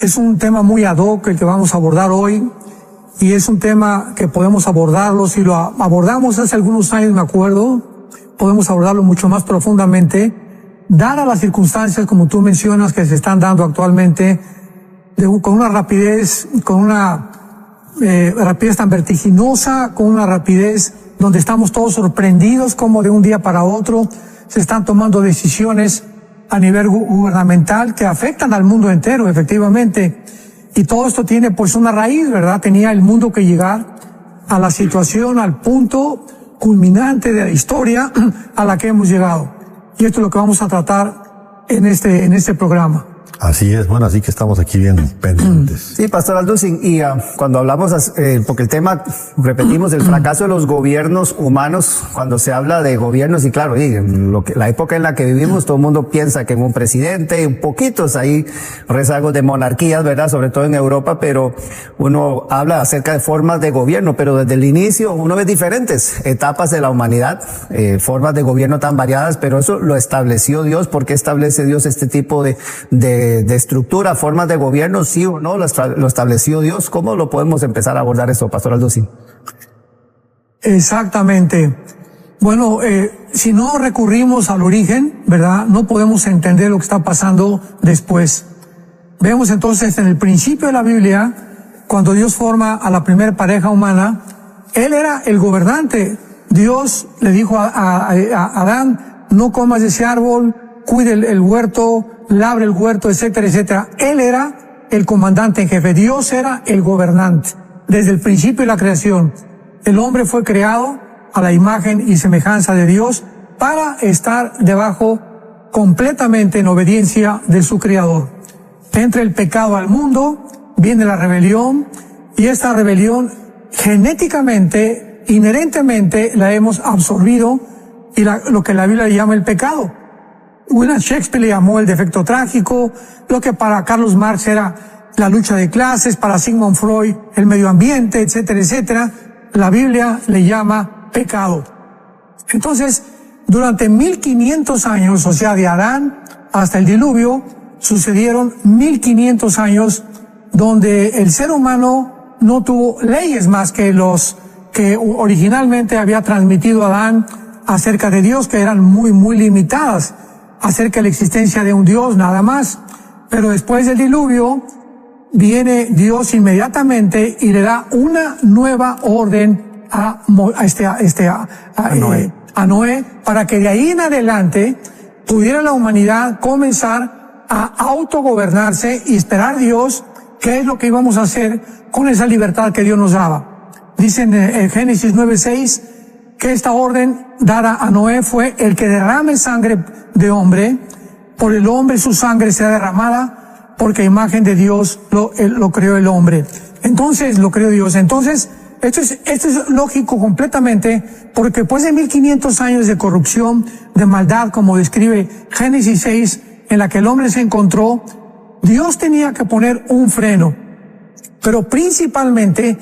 Es un tema muy ad hoc el que vamos a abordar hoy, y es un tema que podemos abordarlo, si lo abordamos hace algunos años, me acuerdo, podemos abordarlo mucho más profundamente, dadas las circunstancias, como tú mencionas, que se están dando actualmente, con una rapidez, rapidez tan vertiginosa, con una rapidez donde estamos todos sorprendidos como de un día para otro se están tomando decisiones a nivel gubernamental que afectan al mundo entero, efectivamente. Y todo esto tiene pues una raíz, ¿verdad? Tenía el mundo que llegar a la situación, al punto culminante de la historia a la que hemos llegado. Y esto es lo que vamos a tratar en este programa. Así es, bueno, así que estamos aquí bien pendientes. Sí, Pastor Alducin, y cuando hablamos, porque el tema, repetimos, el fracaso de los gobiernos humanos, cuando se habla de gobiernos, y claro, la época en la que vivimos, todo el mundo piensa que en un presidente, un poquitos hay rezagos de monarquías, ¿verdad? Sobre todo en Europa, pero uno habla acerca de formas de gobierno, pero desde el inicio uno ve diferentes etapas de la humanidad, formas de gobierno tan variadas, pero eso lo estableció Dios. ¿Por qué establece Dios este tipo de estructura, formas de gobierno, sí o no, lo estableció Dios? ¿Cómo lo podemos empezar a abordar eso, Pastor Alducin? Exactamente. Bueno, si no recurrimos al origen, ¿verdad?, no podemos entender lo que está pasando después. Vemos entonces en el principio de la Biblia, cuando Dios forma a la primera pareja humana, Él era el gobernante. Dios le dijo a Adán, no comas de ese árbol, cuide el huerto, labre el huerto, etcétera, etcétera. Él era el comandante en jefe. Dios era el gobernante. Desde el principio de la creación, el hombre fue creado a la imagen y semejanza de Dios para estar debajo completamente en obediencia de su Creador. Entra el pecado al mundo, viene la rebelión, y esta rebelión genéticamente, inherentemente, la hemos absorbido, y lo que la Biblia llama el pecado. William Shakespeare le llamó el defecto trágico, lo que para Carlos Marx era la lucha de clases, para Sigmund Freud el medio ambiente, etcétera, etcétera. La Biblia le llama pecado. Entonces, durante 1500 años, o sea, de Adán hasta el diluvio, sucedieron 1500 años donde el ser humano no tuvo leyes más que los que originalmente había transmitido Adán acerca de Dios, que eran muy, muy limitadas, acerca de la existencia de un Dios, nada más. Pero después del diluvio, viene Dios inmediatamente y le da una nueva orden a Noé, para que de ahí en adelante pudiera la humanidad comenzar a autogobernarse y esperar a Dios qué es lo que íbamos a hacer con esa libertad que Dios nos daba. Dice en Génesis 9:6 que esta orden dada a Noé fue: el que derrame sangre de hombre, por el hombre su sangre será derramada, porque a imagen de Dios lo creó el hombre. Entonces, lo creó Dios. Entonces, esto es lógico completamente, porque después de 1500 años de corrupción, de maldad, como describe Génesis 6, en la que el hombre se encontró, Dios tenía que poner un freno, pero principalmente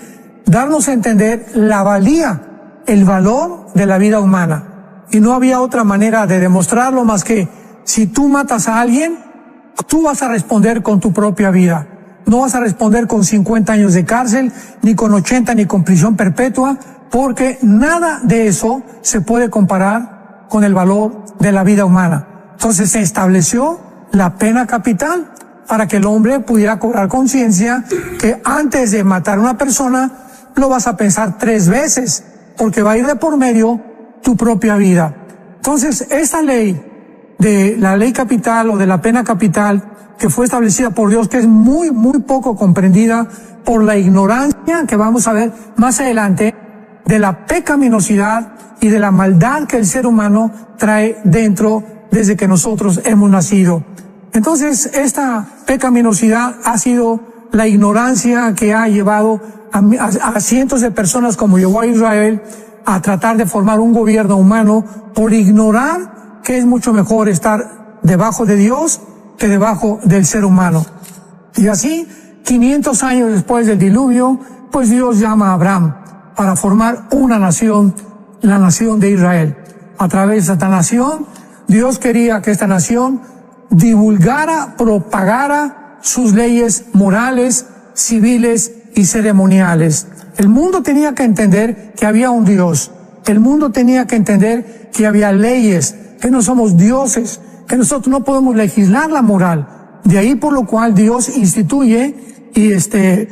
darnos a entender la valía, el valor de la vida humana. Y no había otra manera de demostrarlo más que, si tú matas a alguien, tú vas a responder con tu propia vida. No vas a responder con 50 años de cárcel, ni con 80, ni con prisión perpetua, porque nada de eso se puede comparar con el valor de la vida humana. Entonces se estableció la pena capital para que el hombre pudiera cobrar conciencia que antes de matar a una persona lo vas a pensar 3 veces, porque va a ir de por medio tu propia vida. Entonces, esta ley de la ley capital o de la pena capital que fue establecida por Dios, que es muy, muy poco comprendida por la ignorancia que vamos a ver más adelante, de la pecaminosidad y de la maldad que el ser humano trae dentro desde que nosotros hemos nacido. Entonces, esta pecaminosidad ha sido la ignorancia que ha llevado a cientos de personas, como llevó a Israel, a tratar de formar un gobierno humano por ignorar que es mucho mejor estar debajo de Dios que debajo del ser humano. Y así, 500 años después del diluvio, pues Dios llama a Abraham para formar una nación, la nación de Israel. A través de esta nación, Dios quería que esta nación divulgara, propagara sus leyes morales, civiles y ceremoniales. El mundo tenía que entender que había un Dios. El mundo tenía que entender que había leyes, que no somos dioses, que nosotros no podemos legislar la moral. De ahí por lo cual Dios instituye y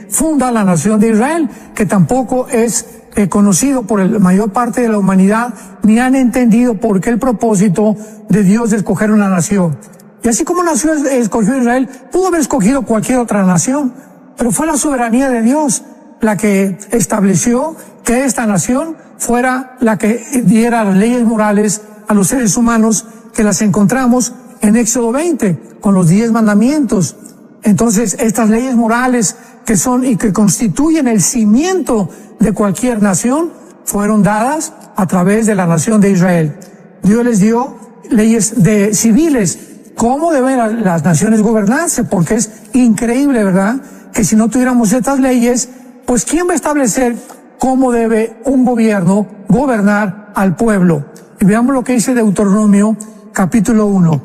funda la nación de Israel, que tampoco es conocido por la mayor parte de la humanidad, ni han entendido por qué el propósito de Dios de escoger una nación. Y así como escogió Israel, pudo haber escogido cualquier otra nación, pero fue la soberanía de Dios la que estableció que esta nación fuera la que diera las leyes morales a los seres humanos, que las encontramos en Éxodo 20, con los 10 mandamientos. Entonces, estas leyes morales que son y que constituyen el cimiento de cualquier nación, fueron dadas a través de la nación de Israel. Dios les dio leyes civiles, cómo deben las naciones gobernarse, porque es increíble, ¿verdad?, que si no tuviéramos estas leyes, pues ¿quién va a establecer cómo debe un gobierno gobernar al pueblo? Y veamos lo que dice Deuteronomio capítulo 1,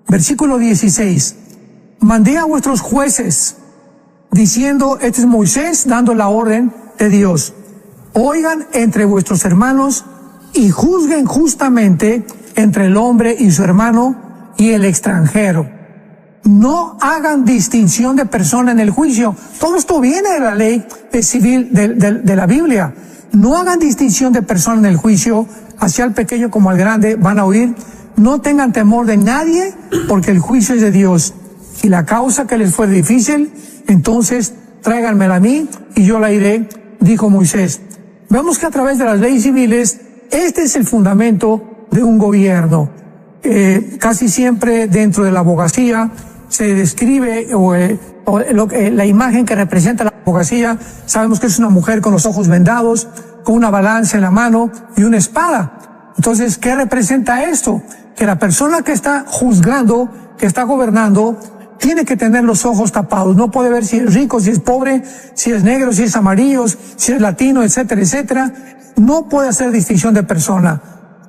versículo 16. Mandé a vuestros jueces, diciendo, este es Moisés dando la orden de Dios, oigan entre vuestros hermanos y juzguen justamente entre el hombre y su hermano y el extranjero. No hagan distinción de persona en el juicio. Todo esto viene de la ley civil de la Biblia. No hagan distinción de persona en el juicio, hacia el pequeño como al grande van a oír. No tengan temor de nadie, porque el juicio es de Dios. Y la causa que les fue difícil, entonces tráiganmela a mí y yo la iré, dijo Moisés. Vemos que a través de las leyes civiles, este es el fundamento de un gobierno. Casi siempre dentro de la abogacía se describe la imagen que representa la abogacía. Sabemos que es una mujer con los ojos vendados, con una balanza en la mano y una espada. Entonces, ¿qué representa esto? Que la persona que está juzgando, que está gobernando, tiene que tener los ojos tapados. No puede ver si es rico, si es pobre, si es negro, si es amarillo, si es latino, etcétera, etcétera. No puede hacer distinción de persona.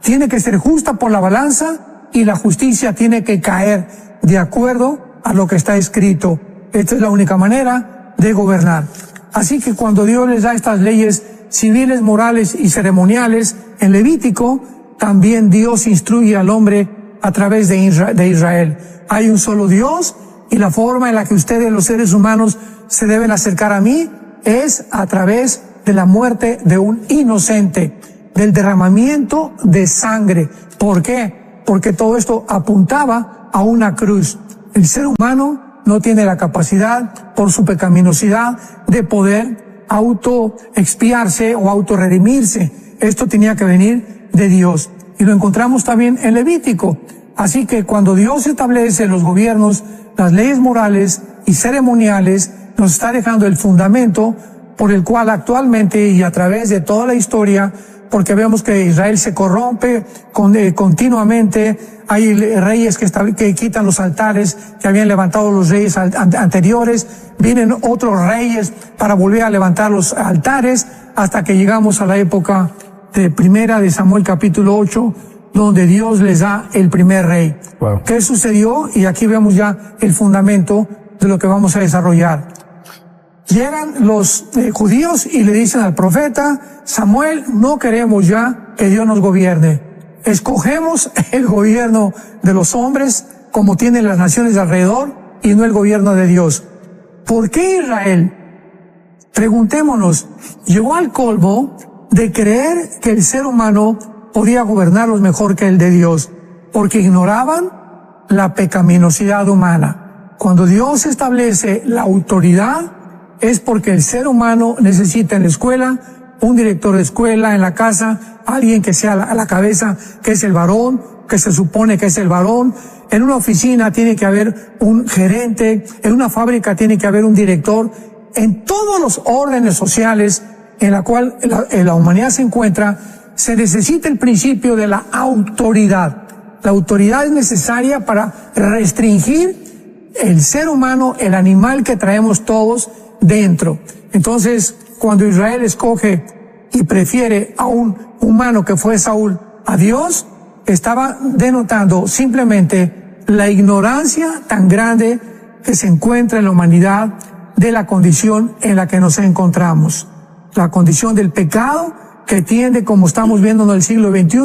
Tiene que ser justa por la balanza y la justicia tiene que caer de acuerdo a lo que está escrito. Esta es la única manera de gobernar. Así que cuando Dios les da estas leyes civiles, morales y ceremoniales en Levítico, también Dios instruye al hombre a través de Israel. Hay un solo Dios y la forma en la que ustedes, los seres humanos, se deben acercar a mí es a través de la muerte de un inocente, del derramamiento de sangre. ¿Por qué? Porque todo esto apuntaba a una cruz. El ser humano no tiene la capacidad, por su pecaminosidad, de poder auto-expiarse o auto-redimirse. Esto tenía que venir de Dios. Y lo encontramos también en Levítico. Así que cuando Dios establece los gobiernos, las leyes morales y ceremoniales, nos está dejando el fundamento por el cual actualmente y a través de toda la historia, porque vemos que Israel se corrompe continuamente, hay reyes que quitan los altares que habían levantado los reyes anteriores, vienen otros reyes para volver a levantar los altares, hasta que llegamos a la época de Primera de Samuel capítulo 8, donde Dios les da el primer rey. Wow. ¿Qué sucedió? Y aquí vemos ya el fundamento de lo que vamos a desarrollar. Llegan los judíos y le dicen al profeta Samuel, no queremos ya que Dios nos gobierne. Escogemos el gobierno de los hombres, como tienen las naciones de alrededor, y no el gobierno de Dios. ¿Por qué Israel? Preguntémonos, llegó al colmo de creer que el ser humano podía gobernarlos mejor que el de Dios, porque ignoraban la pecaminosidad humana. Cuando Dios establece la autoridad, es porque el ser humano necesita en la escuela un director de escuela, en la casa, alguien que sea a la cabeza, que es el varón, que se supone que es el varón. En una oficina tiene que haber un gerente, en una fábrica tiene que haber un director. En todos los órdenes sociales en la cual la humanidad se encuentra, se necesita el principio de la autoridad. La autoridad es necesaria para restringir el ser humano, el animal que traemos todos dentro. Entonces, cuando Israel escoge y prefiere a un humano que fue Saúl a Dios, estaba denotando simplemente la ignorancia tan grande que se encuentra en la humanidad de la condición en la que nos encontramos. La condición del pecado que tiende, como estamos viendo en el siglo XXI,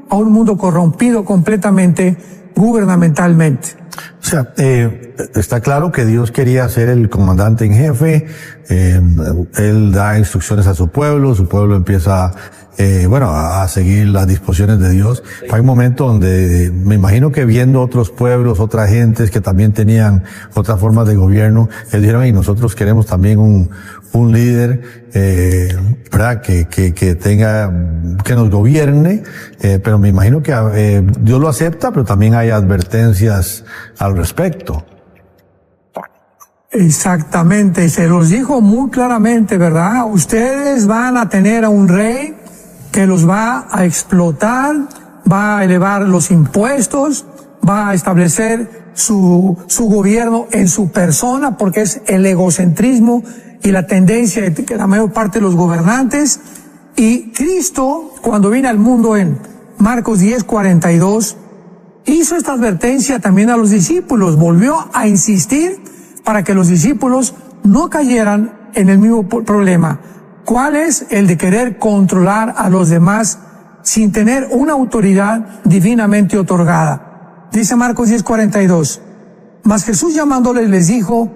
a un mundo corrompido completamente gubernamentalmente. O sea, está claro que Dios quería ser el comandante en jefe, Él da instrucciones a su pueblo empieza, a seguir las disposiciones de Dios. Hay un momento donde me imagino que viendo otros pueblos, otras gentes que también tenían otras formas de gobierno, ellos dijeron, y nosotros queremos también un líder, ¿verdad? Que tenga, que nos gobierne, pero me imagino que Dios lo acepta, pero también hay advertencias al respecto. Exactamente, se los dijo muy claramente, ¿verdad? Ustedes van a tener a un rey que los va a explotar, va a elevar los impuestos, va a establecer su gobierno en su persona, porque es el egocentrismo y la tendencia de la mayor parte de los gobernantes. Y Cristo, cuando vino al mundo en Marcos 10:42, hizo esta advertencia también a los discípulos, volvió a insistir para que los discípulos no cayeran en el mismo problema. ¿Cuál es? El de querer controlar a los demás sin tener una autoridad divinamente otorgada. Dice Marcos 10:42, mas Jesús llamándoles les dijo,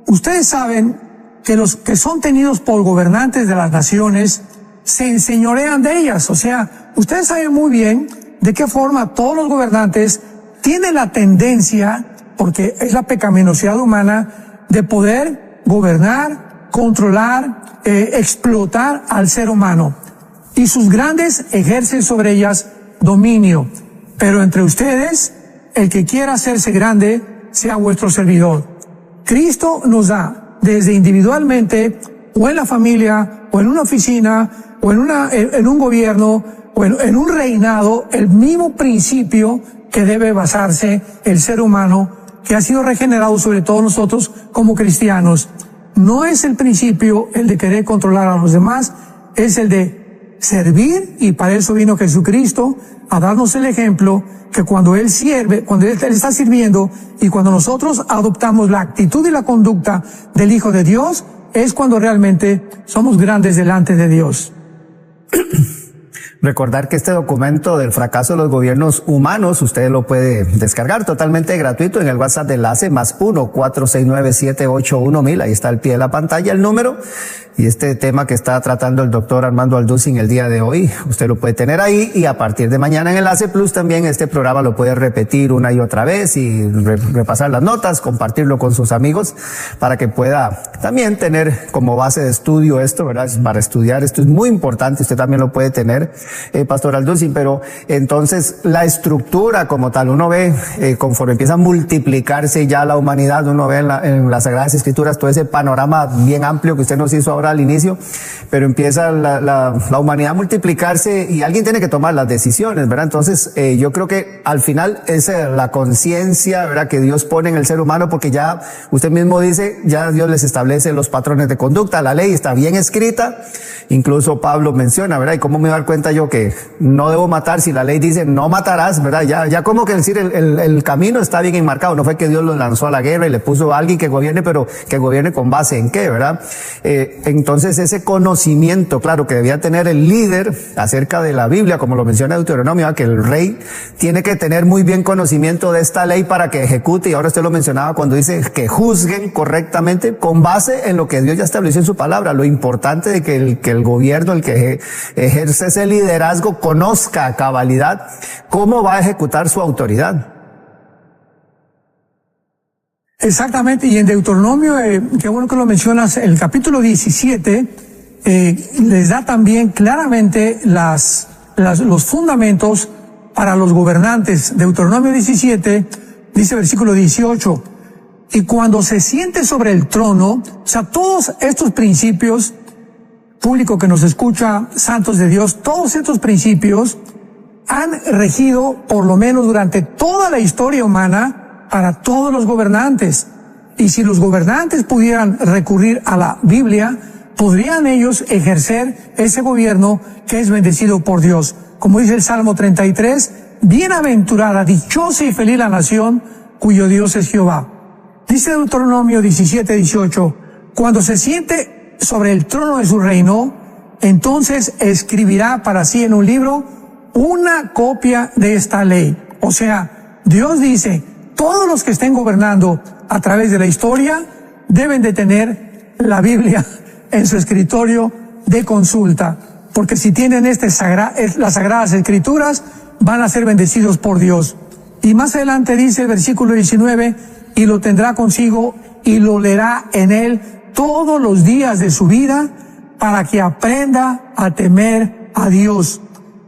ustedes saben que los que son tenidos por gobernantes de las naciones se enseñorean de ellas. O sea, ustedes saben muy bien de qué forma todos los gobernantes tienen la tendencia, porque es la pecaminosidad humana, de poder gobernar, controlar, explotar al ser humano. Y sus grandes ejercen sobre ellas dominio. Pero entre ustedes, el que quiera hacerse grande, sea vuestro servidor. Cristo nos da, desde individualmente, o en la familia, o en una oficina, o en un gobierno, o en un reinado, el mismo principio que debe basarse el ser humano, que ha sido regenerado, sobre todo nosotros como cristianos. No es el principio el de querer controlar a los demás, es el de servir, y para eso vino Jesucristo, a darnos el ejemplo que cuando Él sirve, cuando Él está sirviendo, y cuando nosotros adoptamos la actitud y la conducta del Hijo de Dios, es cuando realmente somos grandes delante de Dios. Recordar que este documento del fracaso de los gobiernos humanos, usted lo puede descargar totalmente gratuito en el WhatsApp de enlace +1 469-781-1000. Ahí está al pie de la pantalla el número. Y este tema que está tratando el doctor Armando Alducin el día de hoy, usted lo puede tener ahí, y a partir de mañana en Enlace Plus también este programa lo puede repetir una y otra vez y repasar las notas, compartirlo con sus amigos para que pueda también tener como base de estudio esto, ¿verdad? Para estudiar esto es muy importante, usted también lo puede tener, Pastor Alducin, pero entonces la estructura como tal, uno ve conforme empieza a multiplicarse ya la humanidad, uno ve en las Sagradas Escrituras todo ese panorama bien amplio que usted nos hizo ahora al inicio, pero empieza la humanidad a multiplicarse y alguien tiene que tomar las decisiones, ¿verdad? Entonces, yo creo que al final es la conciencia, ¿verdad?, que Dios pone en el ser humano, porque ya usted mismo dice, ya Dios les establece los patrones de conducta, la ley está bien escrita, incluso Pablo menciona, ¿verdad? Y cómo me voy a dar cuenta yo que no debo matar si la ley dice no matarás, ¿verdad? Ya como que decir el camino está bien enmarcado, no fue que Dios lo lanzó a la guerra y le puso a alguien que gobierne, pero que gobierne con base en qué, ¿verdad? Entonces ese conocimiento, claro, que debía tener el líder acerca de la Biblia, como lo menciona Deuteronomio, que el rey tiene que tener muy bien conocimiento de esta ley para que ejecute, y ahora usted lo mencionaba cuando dice que juzguen correctamente con base en lo que Dios ya estableció en su palabra. Lo importante de que el gobierno, el que ejerce ese liderazgo, conozca a cabalidad cómo va a ejecutar su autoridad. Exactamente, y en Deuteronomio, qué bueno que lo mencionas, el capítulo 17 les da también claramente los fundamentos para los gobernantes. Deuteronomio 17 dice versículo 18, y cuando se siente sobre el trono, o sea, todos estos principios, público que nos escucha, santos de Dios, todos estos principios han regido por lo menos durante toda la historia humana para todos los gobernantes. Y si los gobernantes pudieran recurrir a la Biblia, podrían ellos ejercer ese gobierno que es bendecido por Dios. Como dice el Salmo 33, bienaventurada, dichosa y feliz la nación cuyo Dios es Jehová. Dice Deuteronomio 17:18, cuando se siente sobre el trono de su reino, entonces escribirá para sí en un libro una copia de esta ley. O sea, Dios dice, todos los que estén gobernando a través de la historia deben de tener la Biblia en su escritorio de consulta, porque si tienen las sagradas escrituras, van a ser bendecidos por Dios. Y más adelante dice el versículo 19, y lo tendrá consigo y lo leerá en él todos los días de su vida, para que aprenda a temer a Dios,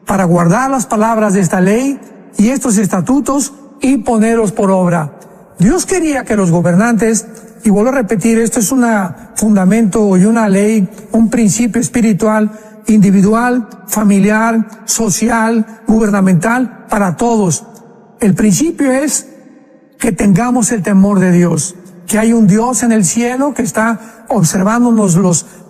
para guardar las palabras de esta ley y estos estatutos y ponerlos por obra. Dios quería que los gobernantes, y vuelvo a repetir, esto es un fundamento y una ley, un principio espiritual, individual, familiar, social, gubernamental, para todos. El principio es que tengamos el temor de Dios, que hay un Dios en el cielo que está observándonos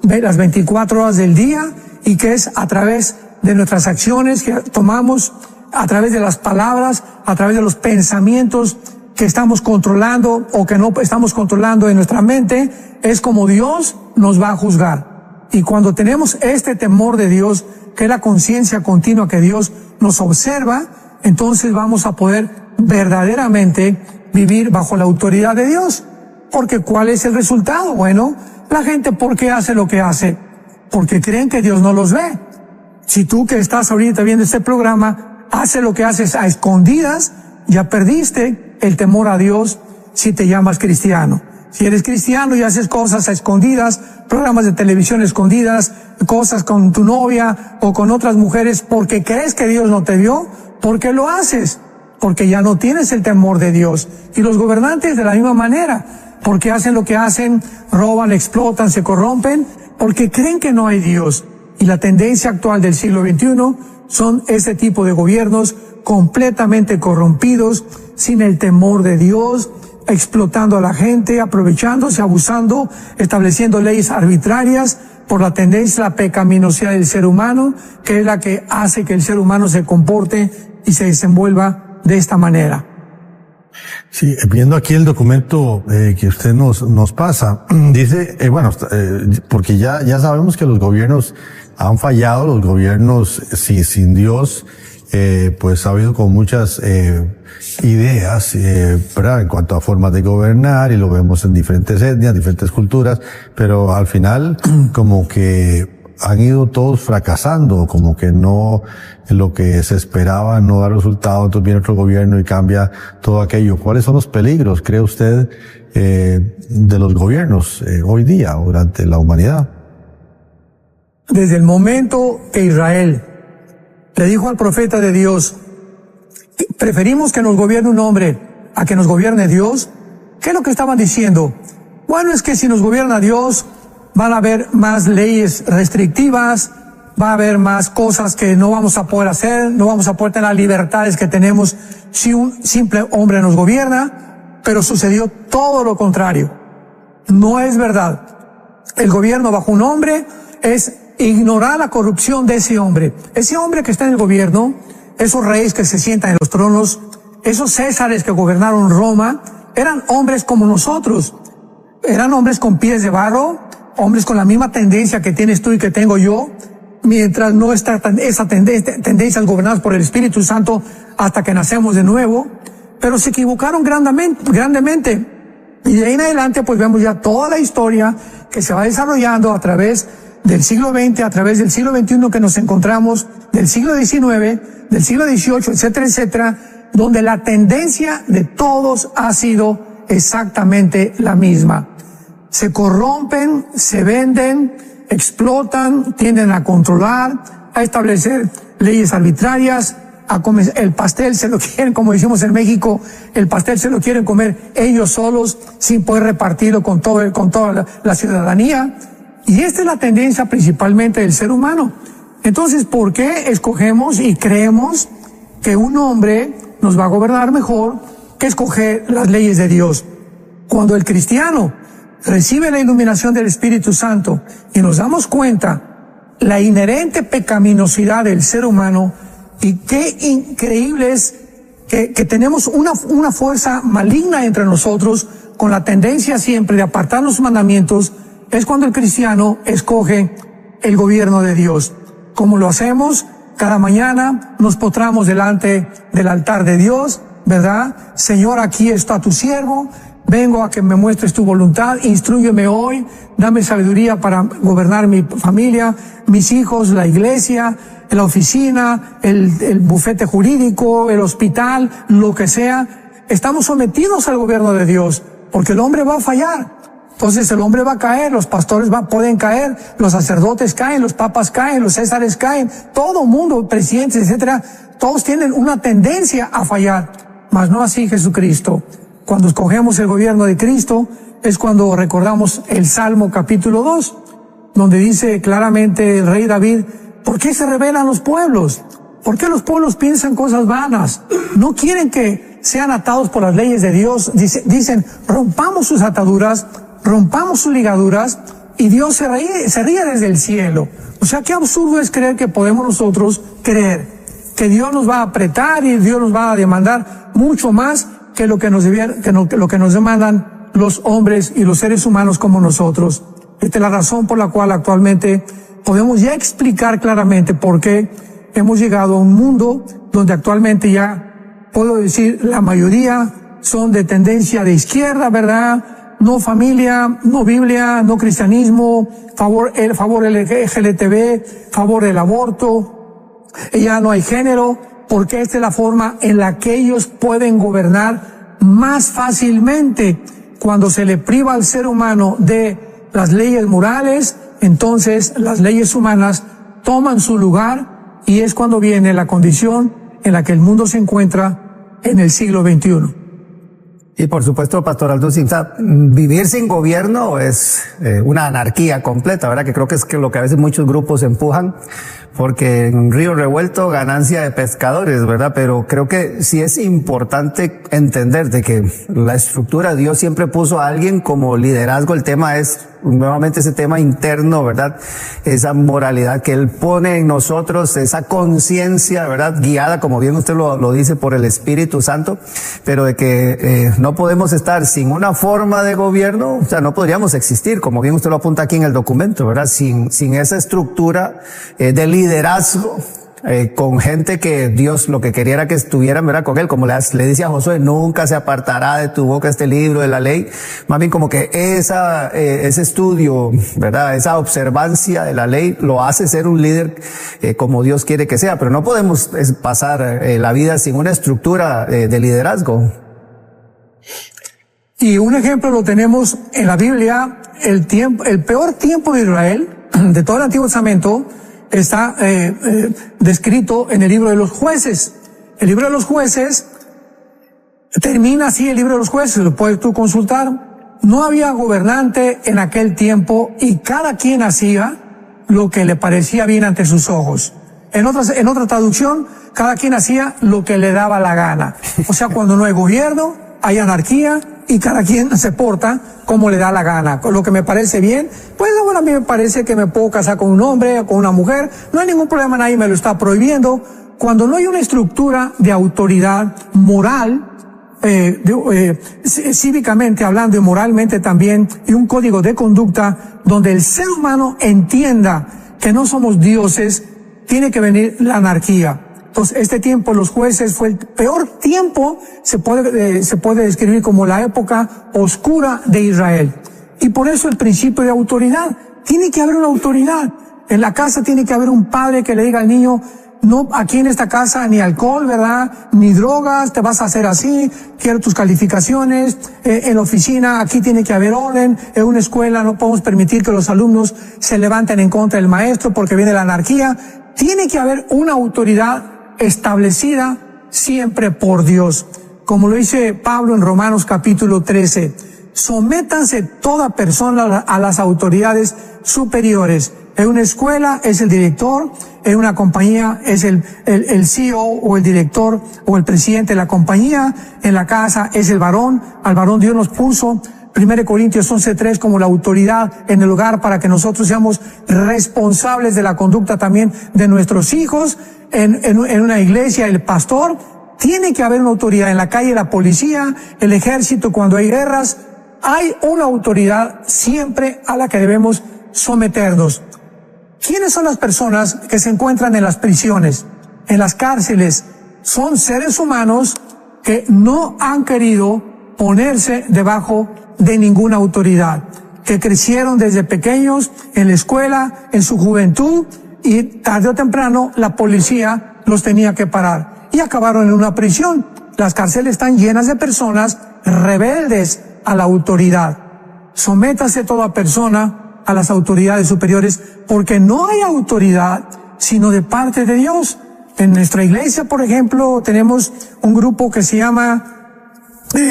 las 24 horas del día, y que es a través de nuestras acciones que tomamos, a través de las palabras, a través de los pensamientos que estamos controlando o que no estamos controlando en nuestra mente, es como Dios nos va a juzgar. Y cuando tenemos este temor de Dios, que es la conciencia continua que Dios nos observa, entonces vamos a poder verdaderamente vivir bajo la autoridad de Dios. Porque ¿cuál es el resultado? Bueno, la gente, ¿por qué hace lo que hace? Porque creen que Dios no los ve. Si tú que estás ahorita viendo este programa, haces lo que haces a escondidas, ya perdiste el temor a Dios si te llamas cristiano. Si eres cristiano y haces cosas a escondidas, programas de televisión escondidas, cosas con tu novia o con otras mujeres porque crees que Dios no te vio, ¿por qué lo haces? Porque ya no tienes el temor de Dios. Y los gobernantes de la misma manera, porque hacen lo que hacen, roban, explotan, se corrompen, porque creen que no hay Dios. Y la tendencia actual del siglo XXI son ese tipo de gobiernos completamente corrompidos, sin el temor de Dios, explotando a la gente, aprovechándose, abusando, estableciendo leyes arbitrarias por la tendencia, la pecaminosidad del ser humano, que es la que hace que el ser humano se comporte y se desenvuelva de esta manera. Sí, viendo aquí el documento que usted nos pasa, dice, porque ya sabemos que los gobiernos han fallado, los gobiernos sin Dios, pues ha habido con muchas ideas, ¿verdad? En cuanto a formas de gobernar, y lo vemos en diferentes etnias, diferentes culturas, pero al final como que han ido todos fracasando, como que no, lo que se esperaba no da resultado, entonces viene otro gobierno y cambia todo aquello. ¿Cuáles son los peligros, cree usted, de los gobiernos hoy día o durante la humanidad? Desde el momento que Israel le dijo al profeta de Dios, preferimos que nos gobierne un hombre a que nos gobierne Dios, ¿qué es lo que estaban diciendo? Bueno, es que si nos gobierna Dios, van a haber más leyes restrictivas, va a haber más cosas que no vamos a poder hacer, no vamos a poder tener las libertades que tenemos si un simple hombre nos gobierna, pero sucedió todo lo contrario. No es verdad. El gobierno bajo un hombre es ignorar la corrupción de ese hombre. Ese hombre que está en el gobierno, esos reyes que se sientan en los tronos, esos césares que gobernaron Roma, eran hombres como nosotros. Eran hombres con pies de barro, hombres con la misma tendencia que tienes tú y que tengo yo, mientras no está esa tendencias gobernadas por el Espíritu Santo hasta que nacemos de nuevo, pero se equivocaron grandemente. Y de ahí en adelante pues vemos ya toda la historia que se va desarrollando a través del siglo XX, a través del siglo XXI que nos encontramos, del siglo XIX, del siglo XVIII, etcétera, etcétera, donde la tendencia de todos ha sido exactamente la misma. Se corrompen, se venden, explotan, tienden a controlar, a establecer leyes arbitrarias, a comer el pastel se lo quieren, como decimos en México, el pastel se lo quieren comer ellos solos sin poder repartirlo con toda la ciudadanía. Y esta es la tendencia principalmente del ser humano. Entonces, ¿por qué escogemos y creemos que un hombre nos va a gobernar mejor que escoger las leyes de Dios? Cuando el cristiano recibe la iluminación del Espíritu Santo y nos damos cuenta la inherente pecaminosidad del ser humano, y qué increíble es que tenemos una fuerza maligna entre nosotros, con la tendencia siempre de apartar los mandamientos, es cuando el cristiano escoge el gobierno de Dios. ¿Cómo lo hacemos? Cada mañana nos postramos delante del altar de Dios, ¿verdad? Señor, aquí está tu siervo, vengo a que me muestres tu voluntad, instrúyeme hoy, dame sabiduría para gobernar mi familia, mis hijos, la iglesia, la oficina, el bufete jurídico, el hospital, lo que sea. Estamos sometidos al gobierno de Dios, porque el hombre va a fallar. Entonces el hombre va a caer, los pastores pueden caer, los sacerdotes caen, los papas caen, los césares caen, todo mundo, presidentes, etcétera, todos tienen una tendencia a fallar, mas no así Jesucristo. Cuando escogemos el gobierno de Cristo es cuando recordamos el Salmo capítulo 2, donde dice claramente el rey David: ¿por qué se rebelan los pueblos? ¿Por qué los pueblos piensan cosas vanas? No quieren que sean atados por las leyes de Dios. Dicen, rompamos sus ataduras, rompamos sus ligaduras, y Dios se ríe desde el cielo. O sea, qué absurdo es creer que podemos nosotros creer que Dios nos va a apretar y Dios nos va a demandar mucho más que lo que nos demandan los hombres y los seres humanos como nosotros. Esta es la razón por la cual actualmente podemos ya explicar claramente por qué hemos llegado a un mundo donde actualmente ya puedo decir la mayoría son de tendencia de izquierda, ¿verdad? No familia, no Biblia, no cristianismo, favor LGTB, favor del aborto, ya no hay género, porque esta es la forma en la que ellos pueden gobernar más fácilmente. Cuando se le priva al ser humano de las leyes morales, entonces las leyes humanas toman su lugar, y es cuando viene la condición en la que el mundo se encuentra en el siglo XXI. Y por supuesto, Pastor Alducin, vivir sin gobierno es una anarquía completa, ¿verdad? Que creo que es lo que a veces muchos grupos empujan, porque en un río revuelto, ganancia de pescadores, ¿verdad? Pero creo que sí es importante entender de que la estructura, Dios siempre puso a alguien como liderazgo. El tema es nuevamente ese tema interno, ¿verdad? Esa moralidad que Él pone en nosotros, esa conciencia, ¿verdad? Guiada, como bien usted lo dice, por el Espíritu Santo, pero de que no podemos estar sin una forma de gobierno, o sea, no podríamos existir, como bien usted lo apunta aquí en el documento, ¿verdad? Sin esa estructura de liderazgo, con gente que Dios lo que quería era que estuvieran, ¿verdad? Con Él, como le dice a Josué, nunca se apartará de tu boca este libro de la ley. Más bien como que ese estudio, ¿verdad? Esa observancia de la ley lo hace ser un líder como Dios quiere que sea, pero no podemos pasar la vida sin una estructura de liderazgo. Y un ejemplo lo tenemos en la Biblia. El peor tiempo de Israel, de todo el Antiguo Testamento, está descrito en el libro de los Jueces. El libro de los Jueces termina así, el libro de los Jueces, lo puedes tú consultar. No había gobernante en aquel tiempo y cada quien hacía lo que le parecía bien ante sus ojos. En otra traducción, cada quien hacía lo que le daba la gana. O sea, cuando no hay gobierno, hay anarquía y cada quien se porta como le da la gana. Con lo que me parece bien, pues bueno, a mí me parece que me puedo casar con un hombre o con una mujer, no hay ningún problema, nadie me lo está prohibiendo. Cuando no hay una estructura de autoridad moral, cívicamente hablando y moralmente también, y un código de conducta donde el ser humano entienda que no somos dioses, tiene que venir la anarquía. Entonces, este tiempo, los Jueces, fue el peor tiempo, se puede describir como la época oscura de Israel. Y por eso el principio de autoridad. Tiene que haber una autoridad. En la casa tiene que haber un padre que le diga al niño, no, aquí en esta casa ni alcohol, ¿verdad? Ni drogas, te vas a hacer así, quiero tus calificaciones. En la oficina, aquí tiene que haber orden. En una escuela no podemos permitir que los alumnos se levanten en contra del maestro porque viene la anarquía. Tiene que haber una autoridad establecida siempre por Dios. Como lo dice Pablo en Romanos capítulo 13, sométanse toda persona a las autoridades superiores. En una escuela es el director, en una compañía es el CEO o el director o el presidente de la compañía, en la casa es el varón, al varón Dios nos puso, 1 Corintios 11:3, como la autoridad en el hogar para que nosotros seamos responsables de la conducta también de nuestros hijos. En una iglesia el pastor tiene que haber una autoridad. En la calle, la policía, el ejército, cuando hay guerras, hay una autoridad siempre a la que debemos someternos. ¿Quiénes son las personas que se encuentran en las prisiones, en las cárceles? Son seres humanos que no han querido ponerse debajo de ninguna autoridad, que crecieron desde pequeños en la escuela, en su juventud, y tarde o temprano la policía los tenía que parar y acabaron en una prisión. Las cárceles están llenas de personas rebeldes a la autoridad. Sométase toda persona a las autoridades superiores, porque no hay autoridad sino de parte de Dios. En nuestra iglesia, por ejemplo, tenemos un grupo que se llama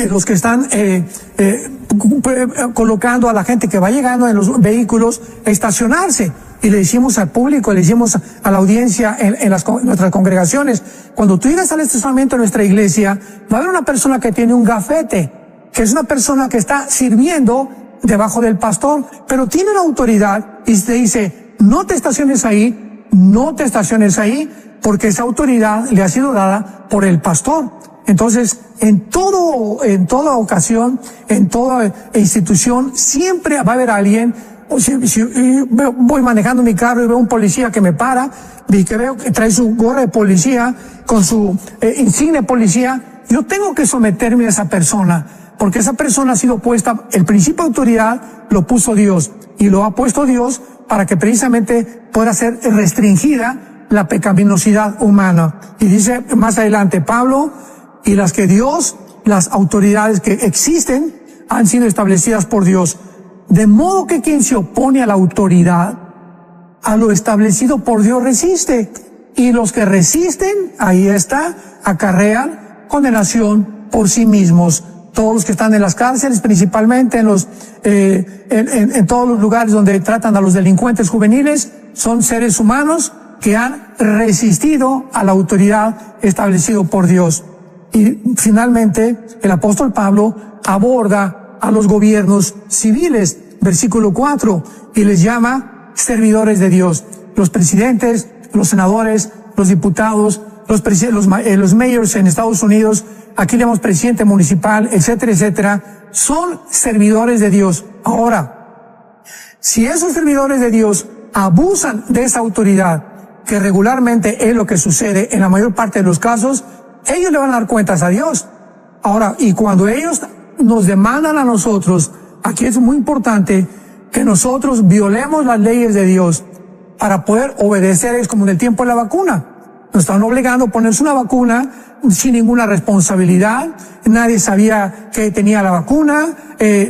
los que están colocando a la gente que va llegando en los vehículos a estacionarse. Y le decimos al público, le decimos a la audiencia en nuestras congregaciones, cuando tú llegas al estacionamiento de nuestra iglesia, va a haber una persona que tiene un gafete, que es una persona que está sirviendo debajo del pastor, pero tiene una autoridad y te dice, no te estaciones ahí, no te estaciones ahí, porque esa autoridad le ha sido dada por el pastor. Entonces, en toda ocasión, en toda institución, siempre va a haber alguien. Si voy manejando mi carro y veo un policía que me para, y que veo que trae su gorra de policía, con su insignia de policía, yo tengo que someterme a esa persona, porque esa persona ha sido puesta, el principio de autoridad lo puso Dios, y lo ha puesto Dios para que precisamente pueda ser restringida la pecaminosidad humana. Y dice más adelante Pablo, y las autoridades que existen han sido establecidas por Dios. De modo que quien se opone a la autoridad, a lo establecido por Dios, resiste. Y los que resisten, ahí está, acarrean condenación por sí mismos. Todos los que están en las cárceles, principalmente en todos los lugares donde tratan a los delincuentes juveniles, son seres humanos que han resistido a la autoridad establecido por Dios. Y finalmente, el apóstol Pablo aborda a los gobiernos civiles, versículo 4, y les llama servidores de Dios. Los presidentes, los senadores, los diputados, los mayors en Estados Unidos, aquí le llamamos presidente municipal, etcétera, etcétera, son servidores de Dios. Ahora, si esos servidores de Dios abusan de esa autoridad, que regularmente es lo que sucede en la mayor parte de los casos, ellos le van a dar cuentas a Dios. Ahora, y cuando ellos nos demandan a nosotros, aquí es muy importante que nosotros violemos las leyes de Dios para poder obedecer. Es como en el tiempo de la vacuna. Nos están obligando a ponerse una vacuna sin ninguna responsabilidad. Nadie sabía que tenía la vacuna,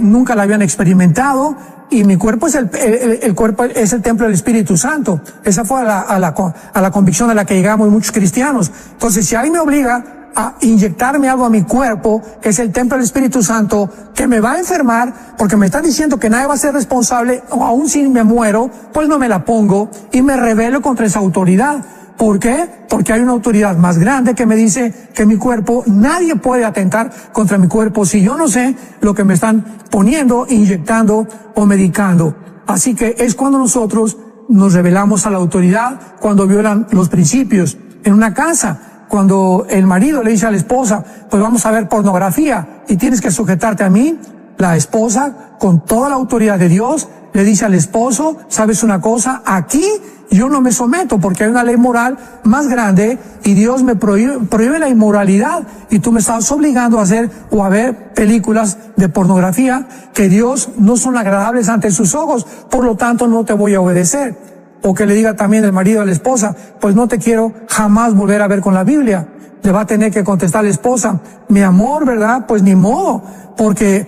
nunca la habían experimentado. Y mi cuerpo es el cuerpo es el templo del Espíritu Santo. Esa fue a la convicción a la que llegamos muchos cristianos. Entonces, si alguien me obliga a inyectarme algo a mi cuerpo, que es el templo del Espíritu Santo, que me va a enfermar, porque me están diciendo que nadie va a ser responsable, o aún si me muero, pues no me la pongo y me rebelo contra esa autoridad. ¿Por qué? Porque hay una autoridad más grande que me dice que mi cuerpo, nadie puede atentar contra mi cuerpo si yo no sé lo que me están poniendo, inyectando o medicando. Así que es cuando nosotros nos rebelamos a la autoridad, cuando violan los principios. En una casa, cuando el marido le dice a la esposa, pues vamos a ver pornografía y tienes que sujetarte a mí, la esposa, con toda la autoridad de Dios, le dice al esposo, ¿sabes una cosa? Aquí yo no me someto porque hay una ley moral más grande y Dios me prohíbe la inmoralidad y tú me estás obligando a hacer o a ver películas de pornografía que Dios no son agradables ante sus ojos, por lo tanto no te voy a obedecer. O que le diga también el marido a la esposa, pues no te quiero jamás volver a ver con la Biblia. Le va a tener que contestar la esposa, mi amor, ¿verdad? Pues ni modo, porque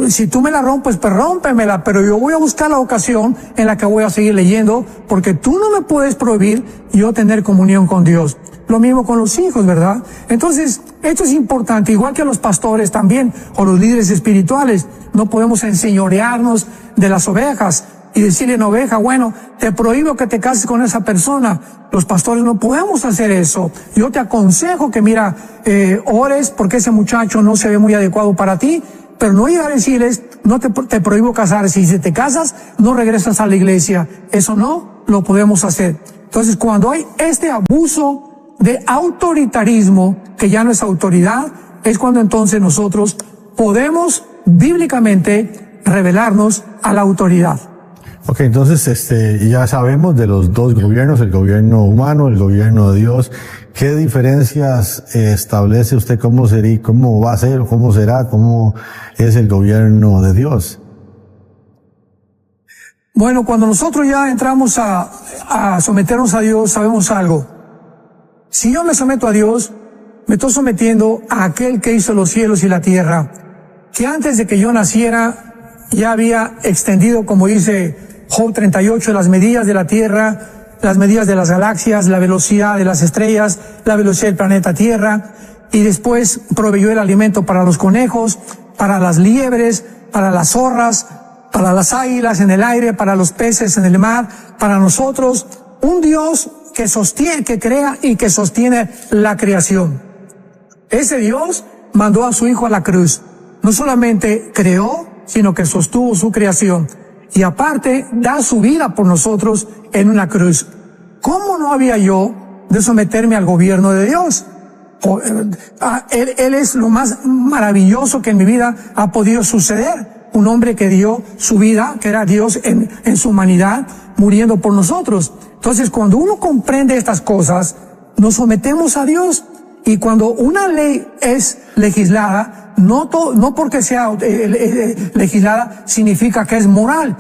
si tú me la rompes, pues rómpemela, pero yo voy a buscar la ocasión en la que voy a seguir leyendo, porque tú no me puedes prohibir yo tener comunión con Dios. Lo mismo con los hijos, ¿verdad? Entonces, esto es importante, igual que los pastores también, o los líderes espirituales. No podemos enseñorearnos de las ovejas y decirle a una oveja, bueno, te prohíbo que te cases con esa persona. Los pastores no podemos hacer eso. Yo te aconsejo que mira, ores porque ese muchacho no se ve muy adecuado para ti, pero no llegar a decirles, no te prohíbo casarse, y si te casas, no regresas a la iglesia. Eso no lo podemos hacer. Entonces, cuando hay este abuso de autoritarismo que que ya no es autoridad, es cuando entonces nosotros podemos bíblicamente revelarnos a la autoridad. Ok, entonces ya sabemos de los dos gobiernos, el gobierno humano, el gobierno de Dios. ¿Qué diferencias establece usted? ¿Cómo sería, cómo va a ser, cómo será, cómo es el gobierno de Dios? Bueno, cuando nosotros ya entramos a someternos a Dios, sabemos algo. Si yo me someto a Dios, me estoy sometiendo a aquel que hizo los cielos y la tierra, que antes de que yo naciera ya había extendido, como dice Job 38, las medidas de la tierra, las medidas de las galaxias, la velocidad de las estrellas, la velocidad del planeta Tierra, y después proveyó el alimento para los conejos, para las liebres, para las zorras, para las águilas en el aire, para los peces en el mar, para nosotros, un Dios que sostiene, que crea y que sostiene la creación. Ese Dios mandó a su Hijo a la cruz. No solamente creó, sino que sostuvo su creación. Y aparte, da su vida por nosotros en una cruz. ¿Cómo no había yo de someterme al gobierno de Dios? Él es lo más maravilloso que en mi vida ha podido suceder. Un hombre que dio su vida, que era Dios en su humanidad, muriendo por nosotros. Entonces, cuando uno comprende estas cosas, nos sometemos a Dios. Y cuando una ley es legislada, no porque sea legislada significa que es moral.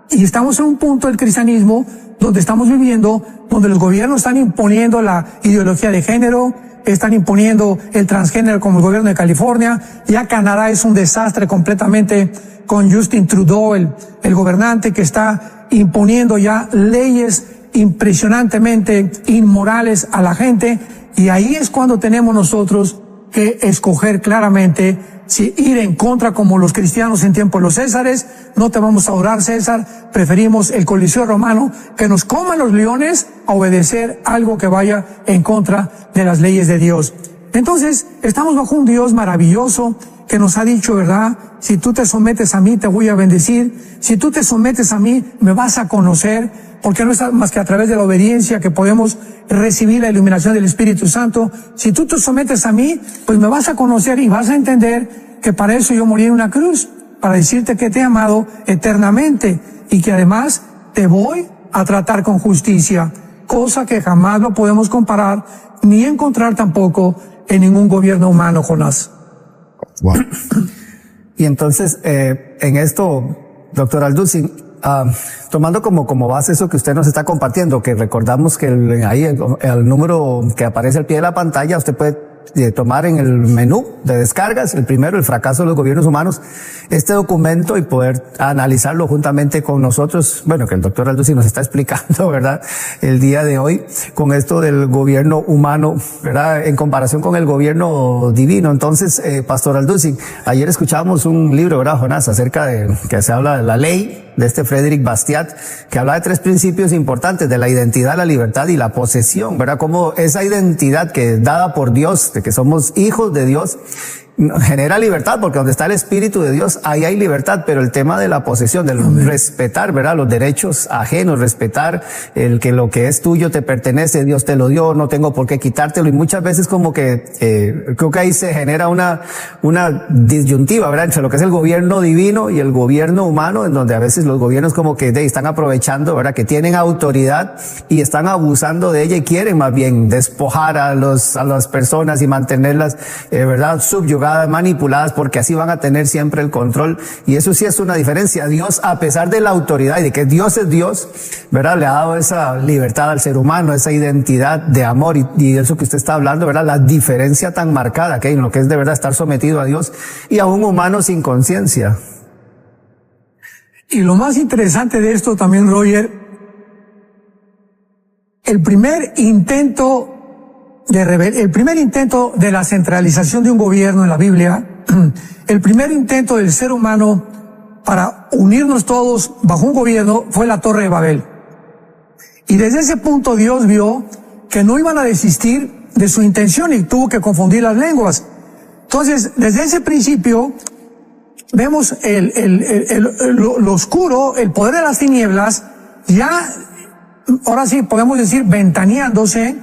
Y estamos en un punto del cristianismo donde estamos viviendo, donde los gobiernos están imponiendo la ideología de género, están imponiendo el transgénero como el gobierno de California. Ya Canadá es un desastre completamente con Justin Trudeau, el gobernante que está imponiendo ya leyes impresionantemente inmorales a la gente. Y ahí es cuando tenemos nosotros que escoger claramente si ir en contra, como los cristianos en tiempo de los Césares. No te vamos a adorar, César, preferimos el Coliseo romano, que nos coman los leones, a obedecer algo que vaya en contra de las leyes de Dios. Entonces, estamos bajo un Dios maravilloso que nos ha dicho, ¿verdad? Si tú te sometes a mí, te voy a bendecir. Si tú te sometes a mí, me vas a conocer, porque no es más que a través de la obediencia que podemos recibir la iluminación del Espíritu Santo. Si tú te sometes a mí, pues me vas a conocer y vas a entender que para eso yo morí en una cruz, para decirte que te he amado eternamente y que además te voy a tratar con justicia, cosa que jamás lo podemos comparar ni encontrar tampoco en ningún gobierno humano, Jonás. Wow. Y entonces, en esto, doctor Alducin, tomando como base eso que usted nos está compartiendo, que recordamos que el número que aparece al pie de la pantalla, usted puede tomar en el menú de descargas, el primero, el fracaso de los gobiernos humanos, este documento y poder analizarlo juntamente con nosotros, bueno, que el doctor Alducin nos está explicando, ¿verdad? El día de hoy, con esto del gobierno humano, ¿verdad? En comparación con el gobierno divino. Entonces, pastor Alducin, ayer escuchábamos un libro, ¿verdad, Jonás? Acerca de, que se habla de la ley, de este Frédéric Bastiat, que habla de 3 principios importantes, de la identidad, la libertad y la posesión, ¿verdad? Como esa identidad que es dada por Dios, de que somos hijos de Dios, genera libertad, porque donde está el Espíritu de Dios, ahí hay libertad, pero el tema de la posesión, del respetar, ¿verdad? Los derechos ajenos, respetar el que lo que es tuyo te pertenece, Dios te lo dio, no tengo por qué quitártelo, y muchas veces como que, creo que ahí se genera una disyuntiva, ¿verdad? Entre lo que es el gobierno divino y el gobierno humano, en donde a veces los gobiernos como que están aprovechando, ¿verdad? Que tienen autoridad y están abusando de ella y quieren más bien despojar a las personas y mantenerlas, ¿verdad? Subyugadas, manipuladas, porque así van a tener siempre el control. Y eso sí es una diferencia. Dios, a pesar de la autoridad y de que Dios es Dios, ¿verdad? Le ha dado esa libertad al ser humano, esa identidad de amor y eso que usted está hablando, ¿verdad? La diferencia tan marcada que hay en lo que es de verdad estar sometido a Dios y a un humano sin conciencia. Y lo más interesante de esto también, Roger, el primer intento de la centralización de un gobierno en la Biblia, el primer intento del ser humano para unirnos todos bajo un gobierno fue la Torre de Babel. Y desde ese punto Dios vio que no iban a desistir de su intención y tuvo que confundir las lenguas. Entonces, desde ese principio, vemos lo oscuro, el poder de las tinieblas, ya, ahora sí podemos decir, ventaneándose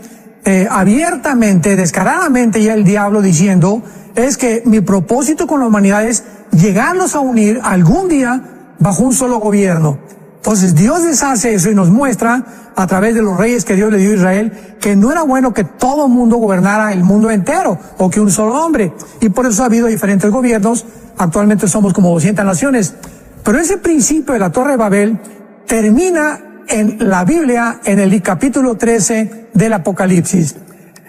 abiertamente, descaradamente ya el diablo diciendo, es que mi propósito con la humanidad es llegarlos a unir algún día bajo un solo gobierno. Entonces Dios les hace eso y nos muestra a través de los reyes que Dios le dio a Israel que no era bueno que todo mundo gobernara el mundo entero o que un solo hombre. Y por eso ha habido diferentes gobiernos. Actualmente somos como 200 naciones. Pero ese principio de la Torre de Babel termina en la Biblia en el capítulo 13 del Apocalipsis.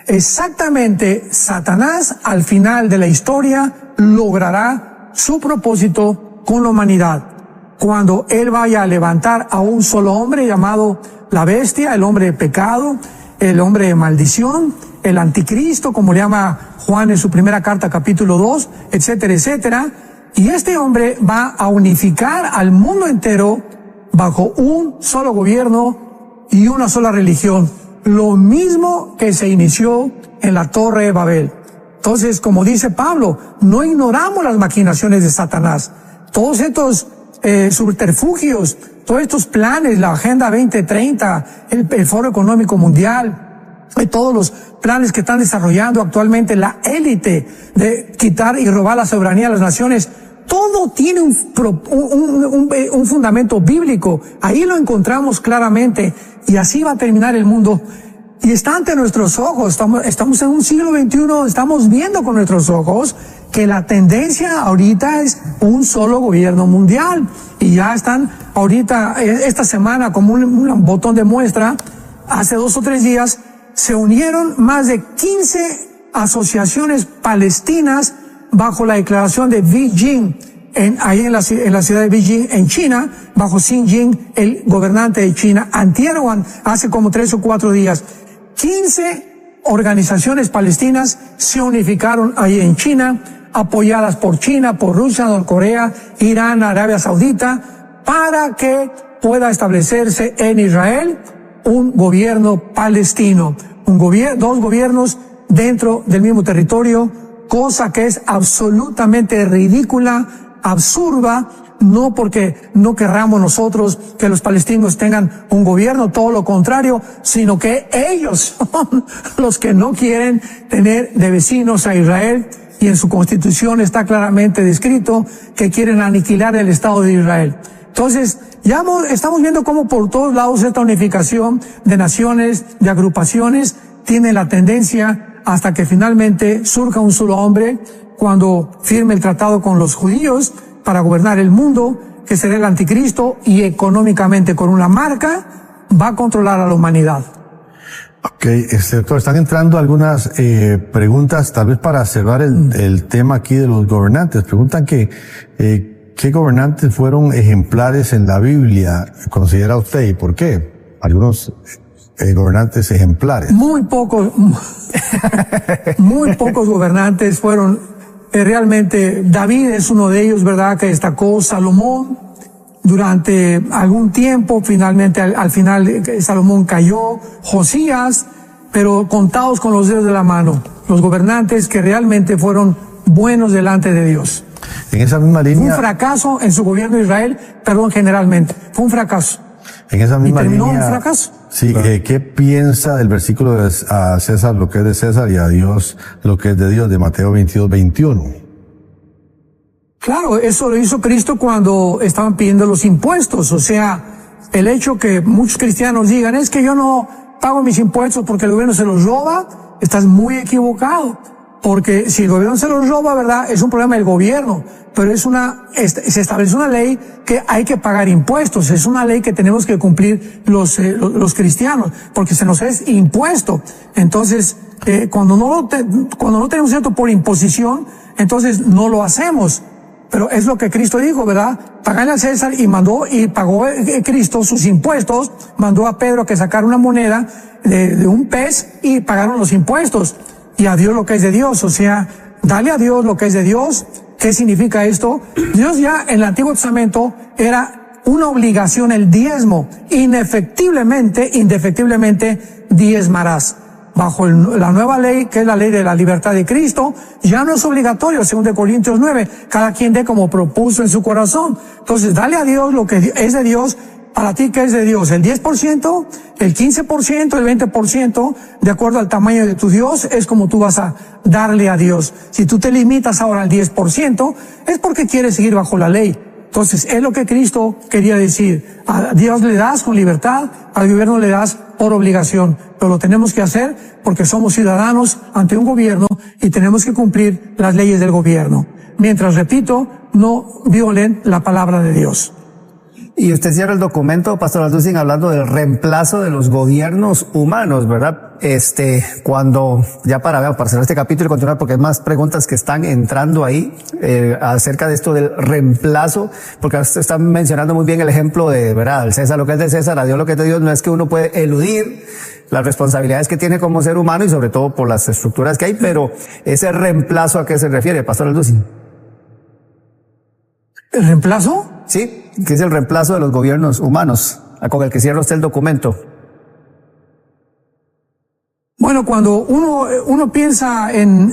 Exactamente, Satanás al final de la historia logrará su propósito con la humanidad. Cuando él vaya a levantar a un solo hombre llamado la bestia, el hombre de pecado, el hombre de maldición, el anticristo, como le llama Juan en su primera carta, capítulo 2, etcétera, etcétera. Y este hombre va a unificar al mundo entero bajo un solo gobierno y una sola religión. Lo mismo que se inició en la Torre de Babel. Entonces, como dice Pablo, no ignoramos las maquinaciones de Satanás. Todos estos subterfugios, todos estos planes, la Agenda 2030, el Foro Económico Mundial, todos los planes que están desarrollando actualmente la élite de quitar y robar la soberanía a las naciones, todo tiene un fundamento bíblico. Ahí lo encontramos claramente y así va a terminar el mundo. Y está ante nuestros ojos, estamos en un siglo XXI, estamos viendo con nuestros ojos que la tendencia ahorita es un solo gobierno mundial. Y ya están ahorita, esta semana, como un botón de muestra, hace 2 o 3 días, se unieron más de 15 asociaciones palestinas bajo la declaración de Beijing, ahí en la ciudad de Beijing, en China, bajo Xi Jinping, el gobernante de China, antier o hace como 3 o 4 días. 15 organizaciones palestinas se unificaron ahí en China, apoyadas por China, por Rusia, Norcorea, Irán, Arabia Saudita, para que pueda establecerse en Israel un gobierno palestino, dos gobiernos dentro del mismo territorio, cosa que es absolutamente ridícula, absurda, no porque no querramos nosotros que los palestinos tengan un gobierno, todo lo contrario, sino que ellos son los que no quieren tener de vecinos a Israel, y en su constitución está claramente descrito que quieren aniquilar el Estado de Israel. Entonces, ya estamos viendo cómo por todos lados esta unificación de naciones, de agrupaciones, tiene la tendencia hasta que finalmente surja un solo hombre cuando firme el tratado con los judíos para gobernar el mundo, que será el anticristo, y económicamente con una marca va a controlar a la humanidad. Ok, doctor, están entrando algunas preguntas, tal vez para cerrar el tema aquí de los gobernantes. Preguntan que ¿qué gobernantes fueron ejemplares en la Biblia, considera usted, y por qué? Algunos gobernantes ejemplares. Muy pocos gobernantes fueron realmente. David es uno de ellos, ¿verdad?, que destacó. Salomón durante algún tiempo, finalmente al final Salomón cayó. Josías, pero contados con los dedos de la mano, los gobernantes que realmente fueron buenos delante de Dios. En esa misma línea. Fue un fracaso en su gobierno de Israel, generalmente. Fue un fracaso. En esa misma línea. Y terminó un fracaso. Sí, ¿qué piensa del versículo de a César lo que es de César y a Dios lo que es de Dios, de Mateo 22:21? Claro, eso lo hizo Cristo cuando estaban pidiendo los impuestos. O sea, el hecho que muchos cristianos digan, es que yo no pago mis impuestos porque el gobierno se los roba, estás muy equivocado. Porque si el gobierno se los roba, ¿verdad?, es un problema del gobierno. Pero se establece una ley que hay que pagar impuestos. Es una ley que tenemos que cumplir los cristianos, porque se nos es impuesto. Entonces, cuando no tenemos esto por imposición, entonces no lo hacemos. Pero es lo que Cristo dijo, ¿verdad? Pagarle a César, y pagó Cristo sus impuestos, mandó a Pedro que sacara una moneda de un pez y pagaron los impuestos. Y a Dios lo que es de Dios, o sea, dale a Dios lo que es de Dios. ¿Qué significa esto? Dios ya en el Antiguo Testamento era una obligación el diezmo. Indefectiblemente diezmarás. Bajo la nueva ley, que es la ley de la libertad de Cristo, ya no es obligatorio, según de Corintios 9. Cada quien dé como propuso en su corazón. Entonces, dale a Dios lo que es de Dios, para ti, ¿qué es de Dios? ¿El 10%? ¿El 15%? ¿El 20%? De acuerdo al tamaño de tu Dios, es como tú vas a darle a Dios. Si tú te limitas ahora al 10%, es porque quieres seguir bajo la ley. Entonces, es lo que Cristo quería decir. A Dios le das con libertad, al gobierno le das por obligación. Pero lo tenemos que hacer porque somos ciudadanos ante un gobierno y tenemos que cumplir las leyes del gobierno. Mientras, repito, no violen la palabra de Dios. Y usted cierra el documento, Pastor Alducin, hablando del reemplazo de los gobiernos humanos, ¿verdad? Cuando, ya para cerrar este capítulo y continuar, porque hay más preguntas que están entrando ahí, acerca de esto del reemplazo, porque usted está mencionando muy bien el ejemplo de, ¿verdad? Al César lo que es de César, a Dios lo que es de Dios. No es que uno puede eludir las responsabilidades que tiene como ser humano y sobre todo por las estructuras que hay, pero ese reemplazo, ¿a qué se refiere, Pastor Alducin? ¿El reemplazo? Sí, que es el reemplazo de los gobiernos humanos, con el que cierra usted el documento. Bueno, cuando uno piensa en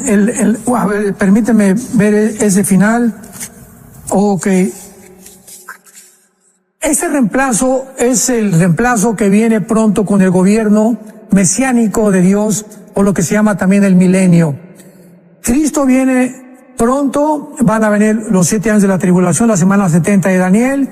a ver, permíteme ver ese final. Ok. Ese reemplazo es el reemplazo que viene pronto con el gobierno mesiánico de Dios, o lo que se llama también el milenio. Cristo viene pronto, van a venir los 7 años de la tribulación, la semana 70 de Daniel,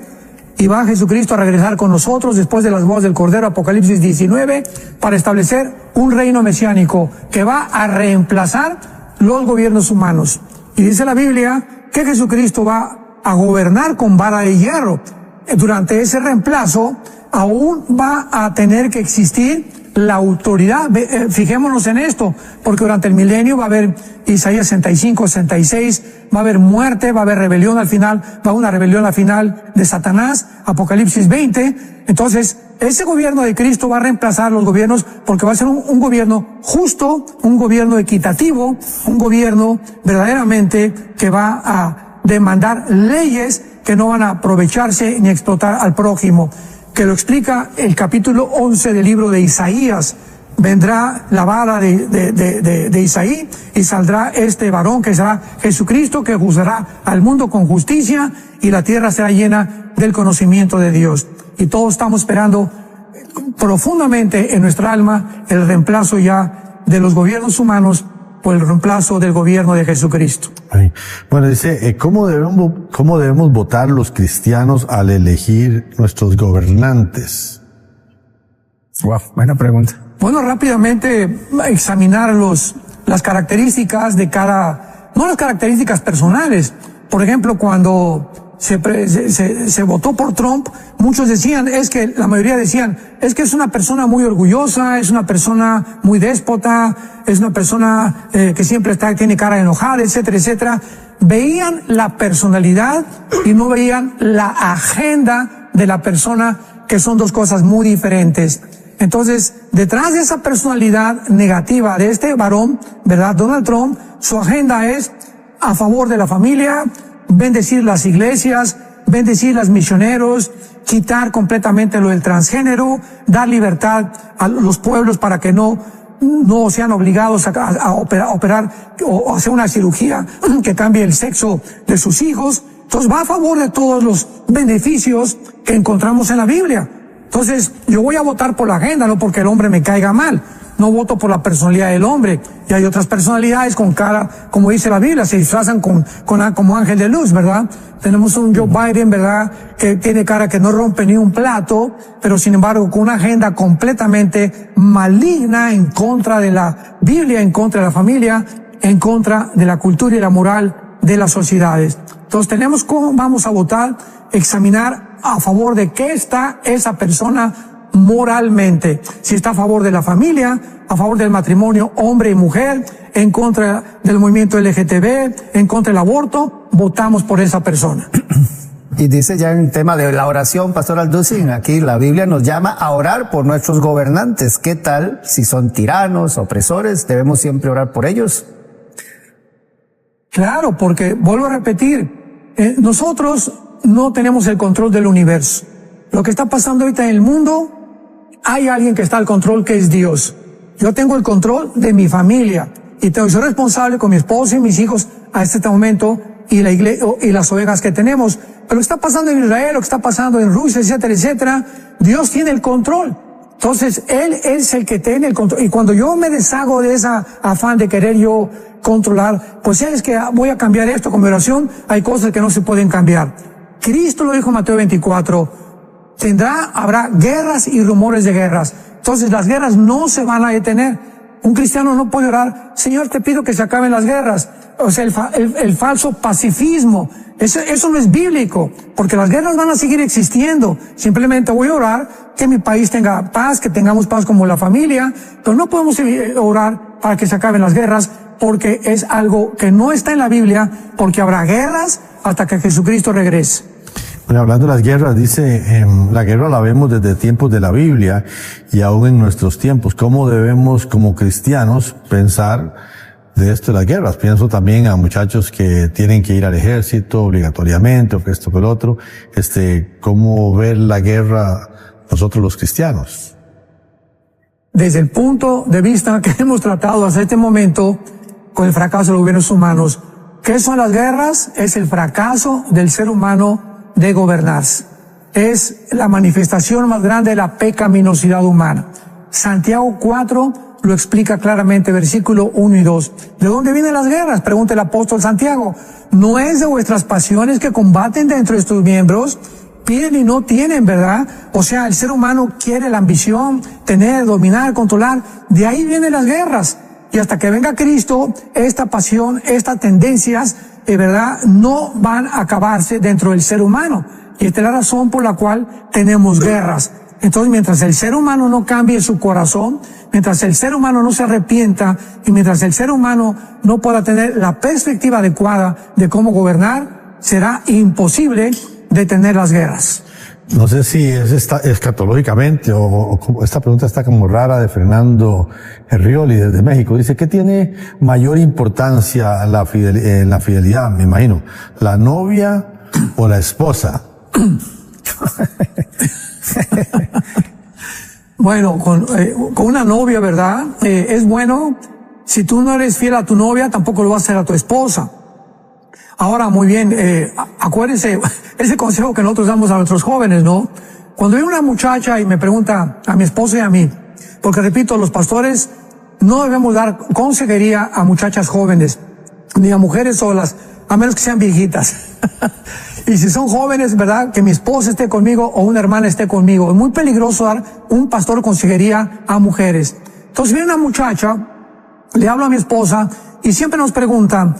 y va Jesucristo a regresar con nosotros después de las bodas del Cordero, Apocalipsis 19, para establecer un reino mesiánico que va a reemplazar los gobiernos humanos. Y dice la Biblia que Jesucristo va a gobernar con vara de hierro. Durante ese reemplazo aún va a tener que existir la autoridad. Fijémonos en esto, porque durante el milenio va a haber Isaías 65, 66, va a haber muerte, va a haber rebelión al final, va a haber una rebelión al final de Satanás, Apocalipsis 20. Entonces, ese gobierno de Cristo va a reemplazar los gobiernos, porque va a ser un gobierno justo, un gobierno equitativo, un gobierno verdaderamente que va a demandar leyes que no van a aprovecharse ni explotar al prójimo, que lo explica el capítulo 11 del libro de Isaías. Vendrá la vara de Isaí y saldrá este varón que será Jesucristo, que juzgará al mundo con justicia y la tierra será llena del conocimiento de Dios. Y todos estamos esperando profundamente en nuestra alma el reemplazo ya de los gobiernos humanos por el reemplazo del gobierno de Jesucristo. Bueno, dice, ¿cómo debemos votar los cristianos al elegir nuestros gobernantes? Wow, buena pregunta. Bueno, rápidamente examinar las características de no las características personales. Por ejemplo, cuando se votó por Trump, muchos decían, la mayoría decían, es que es una persona muy orgullosa, es una persona muy déspota, es una persona que siempre tiene cara enojada, etcétera, etcétera. Veían la personalidad y no veían la agenda de la persona, que son dos cosas muy diferentes. Entonces, detrás de esa personalidad negativa de este varón, ¿verdad? Donald Trump, su agenda es a favor de la familia, bendecir las iglesias, bendecir los misioneros, quitar completamente lo del transgénero, dar libertad a los pueblos para que no sean obligados a operar o hacer una cirugía que cambie el sexo de sus hijos. Entonces va a favor de todos los beneficios que encontramos en la Biblia. Entonces yo voy a votar por la agenda, no porque el hombre me caiga mal. No voto por la personalidad del hombre. Y hay otras personalidades con cara, como dice la Biblia, se disfrazan como ángel de luz, ¿verdad? Tenemos un Joe Biden, ¿verdad?, que tiene cara que no rompe ni un plato, pero sin embargo con una agenda completamente maligna en contra de la Biblia, en contra de la familia, en contra de la cultura y la moral de las sociedades. Entonces vamos a votar, examinar a favor de qué está esa persona moralmente, si está a favor de la familia, a favor del matrimonio hombre y mujer, en contra del movimiento LGTB, en contra del aborto, votamos por esa persona. Y dice ya en tema de la oración, Pastor Alducin, aquí la Biblia nos llama a orar por nuestros gobernantes. ¿Qué tal si son tiranos, opresores? ¿Debemos siempre orar por ellos? Claro, porque vuelvo a repetir, nosotros no tenemos el control del universo. Lo que está pasando ahorita en el mundo, hay alguien que está al control, que es Dios. Yo tengo el control de mi familia y soy responsable con mi esposa y mis hijos a este momento, y la iglesia y las ovejas que tenemos. Pero lo que está pasando en Israel, lo que está pasando en Rusia, etcétera, etcétera, Dios tiene el control. Entonces, Él es el que tiene el control. Y cuando yo me deshago de esa afán de querer yo controlar, pues es que voy a cambiar esto con mi oración, hay cosas que no se pueden cambiar. Cristo lo dijo en Mateo 24, habrá guerras y rumores de guerras. Entonces, las guerras no se van a detener. Un cristiano no puede orar, Señor, te pido que se acaben las guerras. O sea, el falso pacifismo. Eso no es bíblico, porque las guerras van a seguir existiendo. Simplemente voy a orar que mi país tenga paz, que tengamos paz como la familia, pero no podemos orar para que se acaben las guerras, porque es algo que no está en la Biblia, porque habrá guerras hasta que Jesucristo regrese. Bueno, hablando de las guerras, dice, la guerra la vemos desde tiempos de la Biblia y aún en nuestros tiempos. ¿Cómo debemos como cristianos pensar de esto de las guerras? Pienso también a muchachos que tienen que ir al ejército obligatoriamente o que esto que el otro. ¿Cómo ver la guerra nosotros los cristianos? Desde el punto de vista que hemos tratado hasta este momento con el fracaso de los gobiernos humanos, ¿qué son las guerras? Es el fracaso del ser humano de gobernarse. Es la manifestación más grande de la pecaminosidad humana. Santiago 4 lo explica claramente, versículo 1 y 2. ¿De dónde vienen las guerras? Pregunta el apóstol Santiago. ¿No es de vuestras pasiones que combaten dentro de tus miembros? Piden y no tienen, ¿verdad? O sea, el ser humano quiere la ambición, tener, dominar, controlar. De ahí vienen las guerras. Y hasta que venga Cristo, esta pasión, estas tendencias, de verdad, no van a acabarse dentro del ser humano. Y esta es la razón por la cual tenemos guerras. Entonces, mientras el ser humano no cambie su corazón, mientras el ser humano no se arrepienta y mientras el ser humano no pueda tener la perspectiva adecuada de cómo gobernar, será imposible detener las guerras. No sé si es escatológicamente o esta pregunta está como rara de Fernando Herrioli desde México. Dice, ¿qué tiene mayor importancia en la fidelidad? Me imagino, ¿la novia o la esposa? Bueno, con una novia, ¿verdad? Es bueno, si tú no eres fiel a tu novia, tampoco lo vas a hacer a tu esposa. Ahora, muy bien, acuérdense, ese consejo que nosotros damos a nuestros jóvenes, ¿no? Cuando viene una muchacha y me pregunta a mi esposa y a mí, porque repito, los pastores no debemos dar consejería a muchachas jóvenes, ni a mujeres solas, a menos que sean viejitas. Y si son jóvenes, ¿verdad? Que mi esposa esté conmigo o una hermana esté conmigo. Es muy peligroso dar un pastor consejería a mujeres. Entonces viene una muchacha, le hablo a mi esposa y siempre nos pregunta,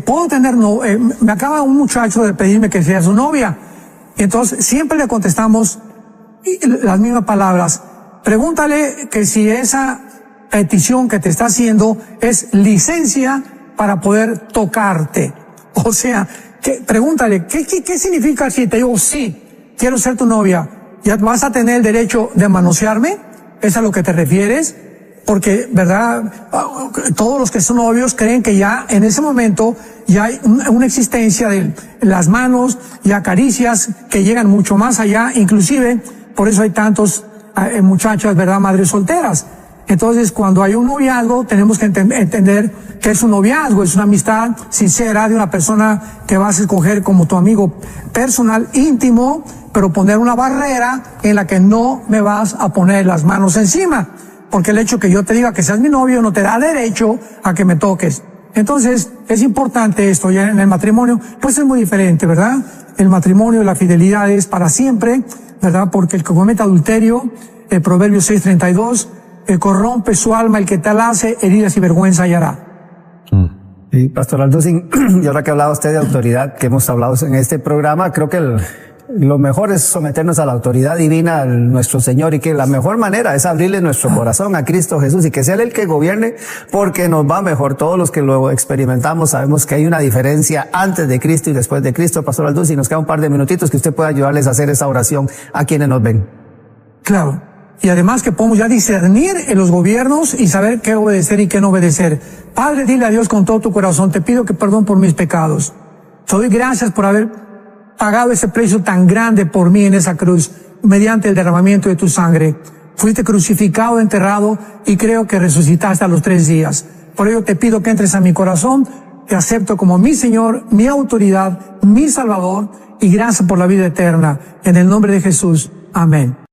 ¿puedo tener me acaba un muchacho de pedirme que sea su novia? Y entonces siempre le contestamos las mismas palabras. Pregúntale que si esa petición que te está haciendo es licencia para poder tocarte. O sea, pregúntale, ¿qué significa si te digo sí, quiero ser tu novia? ¿Ya vas a tener el derecho de manosearme? ¿Es a lo que te refieres? Porque, ¿verdad? Todos los que son novios creen que ya en ese momento ya hay una existencia de las manos, ya caricias que llegan mucho más allá, inclusive por eso hay tantos muchachas, ¿verdad? Madres solteras. Entonces, cuando hay un noviazgo, tenemos que entender que es un noviazgo, es una amistad sincera de una persona que vas a escoger como tu amigo personal, íntimo, pero poner una barrera en la que no me vas a poner las manos encima. Porque el hecho que yo te diga que seas mi novio no te da derecho a que me toques. Entonces, es importante esto. Ya en el matrimonio, pues es muy diferente, ¿verdad? El matrimonio, la fidelidad es para siempre, ¿verdad? Porque el que comete adulterio, el Proverbio 6:32, corrompe su alma, el que tal hace, heridas y vergüenza hallará. Sí, Pastor Aldúzin, y ahora que hablaba usted de autoridad, que hemos hablado en este programa, creo que lo mejor es someternos a la autoridad divina, a nuestro Señor, y que la mejor manera es abrirle nuestro corazón a Cristo Jesús y que sea Él el que gobierne, porque nos va mejor. Todos los que lo experimentamos sabemos que hay una diferencia antes de Cristo y después de Cristo. Pastor Aldúzin, nos queda un par de minutitos que usted pueda ayudarles a hacer esa oración a quienes nos ven. Claro. Y además que podemos ya discernir en los gobiernos y saber qué obedecer y qué no obedecer. Padre, dile a Dios con todo tu corazón, te pido que perdón por mis pecados. Te doy gracias por haber pagado ese precio tan grande por mí en esa cruz, mediante el derramamiento de tu sangre. Fuiste crucificado, enterrado y creo que resucitaste a los 3 días. Por ello te pido que entres a mi corazón, te acepto como mi Señor, mi autoridad, mi Salvador, y gracias por la vida eterna. En el nombre de Jesús. Amén.